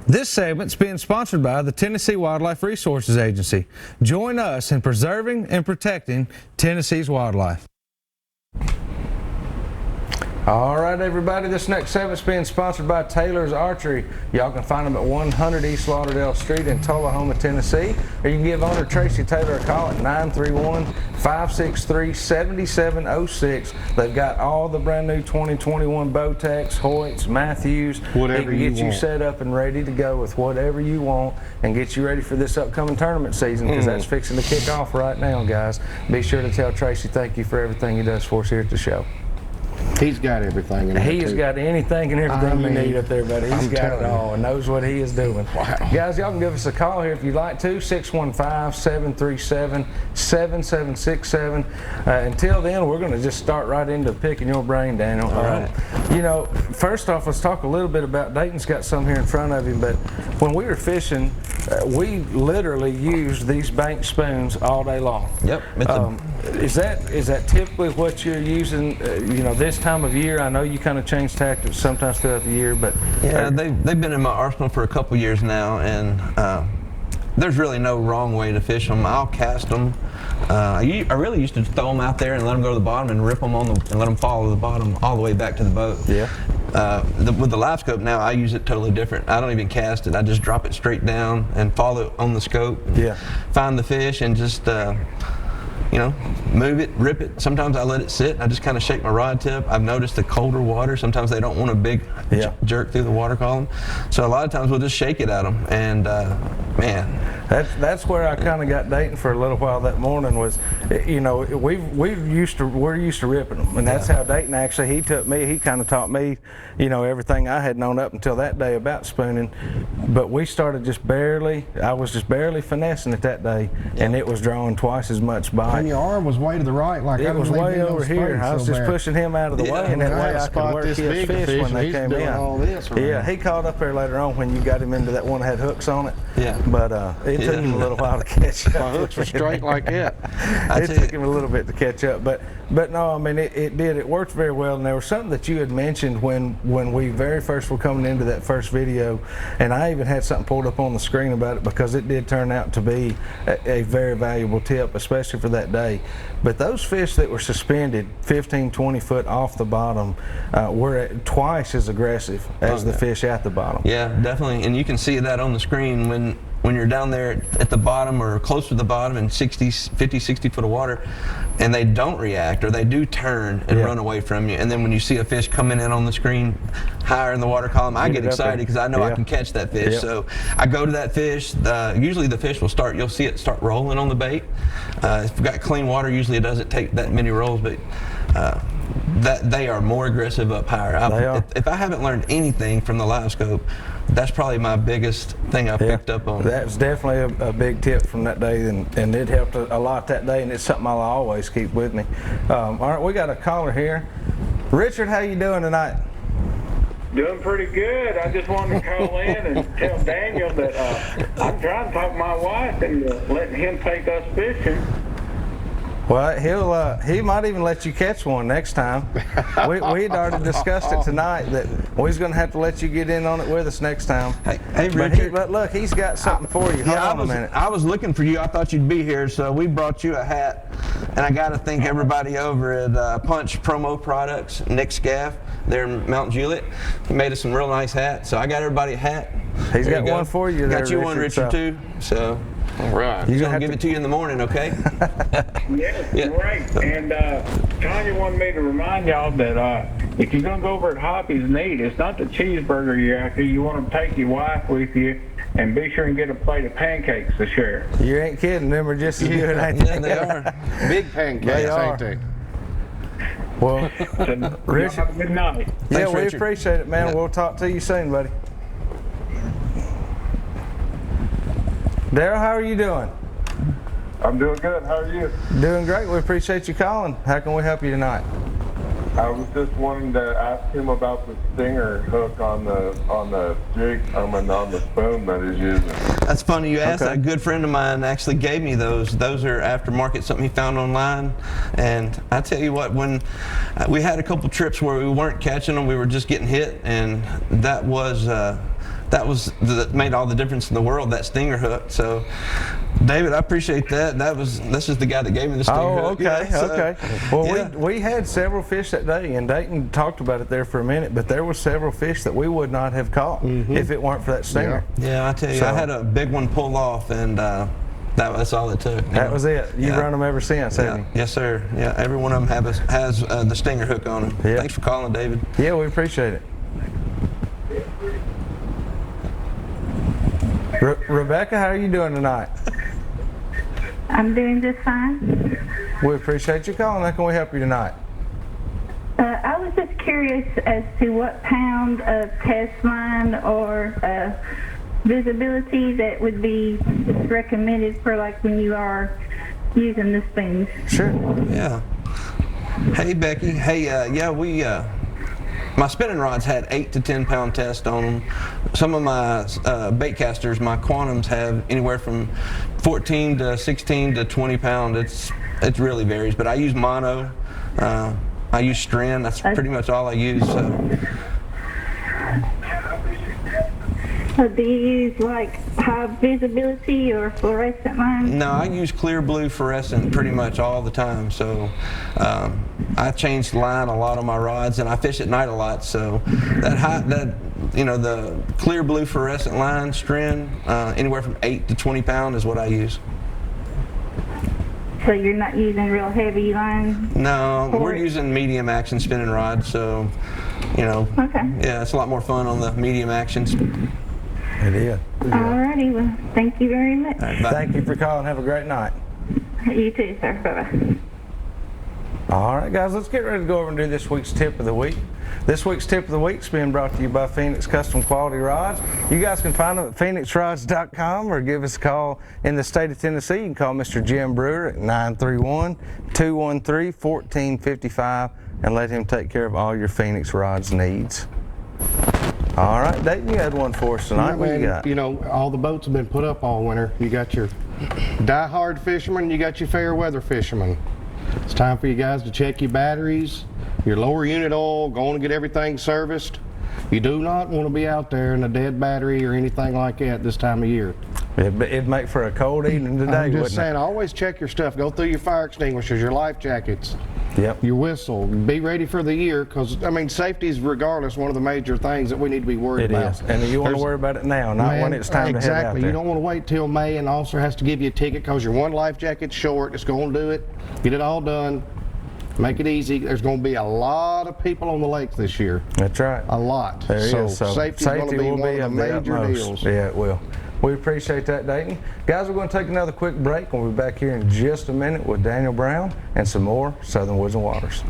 This segment's being sponsored by the Tennessee Wildlife Resources Agency. Join us in preserving and protecting Tennessee's wildlife. All right, everybody, this next segment's being sponsored by Taylor's Archery. Y'all can find them at 100 East Lauderdale Street in Tullahoma, Tennessee, or you can give owner Tracy Taylor a call at 931-563-7706. They've got all the brand new 2021 Bowtechs, Hoyts, Matthews. Whatever they can you get you want. set up and ready to go with whatever you want and get you ready for this upcoming tournament season, because that's fixing to kick off right now, guys. Be sure to tell Tracy thank you for everything he does for us here at the show. He's got everything in there. He has got anything and everything you need up there, buddy. He's got it all and knows what he is doing. Wow. Guys, y'all can give us a call here if you'd like to, 615-737-7767. Until then, we're going to just start right into picking your brain, Daniel. All right. You know, first off, let's talk a little bit about, Dayton's got some here in front of him, but when we were fishing, we literally used these bank spoons all day long. Yep. Is that typically what you're using, you know, this time of year? I know you kind of change tactics sometimes throughout the year, but yeah, they've been in my arsenal for a couple years now, and there's really no wrong way to fish them. I'll cast them. I really used to throw them out there and let them go to the bottom and rip them and let them fall to the bottom all the way back to the boat. Yeah. With the live scope now, I use it totally different. I don't even cast it. I just drop it straight down and follow it on the scope. Yeah. Find the fish and just you know, move it, rip it. Sometimes I let it sit. I just kind of shake my rod tip. I've noticed the colder water, sometimes they don't want a big jerk through the water column. So a lot of times we'll just shake it at them. And man, that's where I kind of got Dayton for a little while that morning. Was, you know, we're used to ripping them, and that's how Dayton actually he kind of taught me, you know, everything I had known up until that day about spooning. But we started I was just barely finessing it that day, and it was drawing twice as much bite. And your arm was way to the right, like it was way over here. I was just pushing him out of the way, and that way I could work his fish when they came in. Yeah, he caught up there later on when you got him into that one that had hooks on it. Yeah. But it took him a little while to catch up. My hooks were straight like that. It took him a little bit to catch up, but no, I mean it did. It worked very well, and there was something that you had mentioned when we very first were coming into that first video, and I even had something pulled up on the screen about it because it did turn out to be a very valuable tip, especially for that day. But those fish that were suspended 15, 20 foot off the bottom were twice as aggressive as the fish at the bottom. Yeah, definitely. And you can see that on the screen when you're down there at the bottom or close to the bottom in 50, 60 foot of water, and they don't react or they do turn and run away from you. And then when you see a fish coming in on the screen higher in the water column, I get excited because I know I can catch that fish. So I go to that fish. Usually the fish will start, you'll see it start rolling on the bait. If we've got clean water, usually it doesn't take that many rolls, but that they are more aggressive up higher. If I haven't learned anything from the live scope, that's probably my biggest thing I picked up on. That's definitely a big tip from that day, and it helped a lot that day, and it's something I'll always keep with me. All right, we got a caller here. Richard, how you doing tonight? Doing pretty good. I just wanted to call in and tell Daniel that I'm trying to talk my wife into letting him take us fishing. Well, he might even let you catch one next time. We'd already discussed it tonight that we're going to have to let you get in on it with us next time. Hey Richard. But look, he's got something for you. Hold on a minute. I was looking for you. I thought you'd be here, so we brought you a hat. And I got to thank everybody over at Punch Promo Products, Nick Scaff, there in Mount Juliet. He made us some real nice hats, so I got everybody a hat. He's got one for you there, Got you one, Richard, too. So. All right. He's going to give it to you in the morning, okay? Yes, great. And Tanya wanted me to remind y'all that if you're going to go over at Hoppy's and eat, it's not the cheeseburger you're after. You want to take your wife with you and be sure and get a plate of pancakes to share. You ain't kidding. Them are just as good, ain't they? Yeah, they are. Big pancakes, ain't they? Well, So, Richard, have a good night. Thanks, we Richard. appreciate it, man. We'll talk to you soon, buddy. Daryl, how are you doing? I'm doing good. How are you? Doing great. We appreciate you calling. How can we help you tonight? I was just wanting to ask him about the stinger hook on the jig, on the spoon that he's using. That's funny you asked. A good friend of mine actually gave me those. Those are aftermarket, something he found online. And I tell you what, when we had a couple trips where we weren't catching them, we were just getting hit, and that was that made all the difference in the world, that stinger hook. So, David, I appreciate that. This is the guy that gave me the stinger hook. Okay, Yeah, so, okay. Well, yeah. we had several fish that day, and Dayton talked about it there for a minute, but there were several fish that we would not have caught if it weren't for that stinger. Yeah, I tell you, So- I had a big one pull off, and that's all it took. That was it. You've run them ever since, haven't you? Yes, sir. Yeah, every one of them has the stinger hook on them. Yeah. Thanks for calling, David. Yeah, we appreciate it. Rebecca, how are you doing tonight? I'm doing just fine. We appreciate you calling. How can we help you tonight? I was just curious as to what pound of test line or visibility that would be recommended for like when you are using the spoons. Sure. Yeah. Hey, Becky. Hey, my spinning rods had 8 to 10 pound test on them. Some of my bait casters, my quantums, have anywhere from 14 to 16 to 20 pound. It really varies, but I use mono. I use string. That's pretty much all I use. So do you use like high visibility or fluorescent lines? No, I use clear blue fluorescent pretty much all the time. So I change the line a lot on my rods, and I fish at night a lot. So the clear blue fluorescent line string, anywhere from 8 to 20 pound is what I use. So you're not using real heavy lines? No, we're using medium action spinning rods. So, Okay. yeah, it's a lot more fun on the medium actions. It is. Alrighty, well, thank you very much. All right, bye. Thank you for calling. Have a great night. You too, sir. Bye-bye. All right, guys, let's get ready to go over and do this week's tip of the week. This week's tip of the week is being brought to you by Phoenix Custom Quality Rods. You guys can find them at phoenixrods.com or give us a call in the state of Tennessee. You can call Mr. Jim Brewer at 931-213-1455 and let him take care of all your Phoenix Rods needs. All right, Dayton, you had one for us tonight. What you got? All the boats have been put up all winter. You got your die-hard fishermen, you got your fair weather fishermen. It's time for you guys to check your batteries, your lower unit oil, go on and get everything serviced. You do not want to be out there in a dead battery or anything like that this time of year. It'd make for a cold evening today, I'm just wouldn't saying, always check your stuff. Go through your fire extinguishers, your life jackets, it? Yep. your whistle. Be ready for the year, because safety is regardless one of the major things that we need to be worried It about. is. And you want to worry about it now, not when it's time to head out Exactly. there. You don't want to wait till May and the officer has to give you a ticket because your one life jacket's short. It's going to do it. Get it all done. Make it easy. There's going to be a lot of people on the lake this year. That's right. A lot. There is. So safety is going to be will one of the of major utmost. deals. Yeah, it will. We appreciate that, Dayton. Guys, we're going to take another quick break. We'll be back here in just a minute with Daniel Brown and some more Southern Woods and Waters.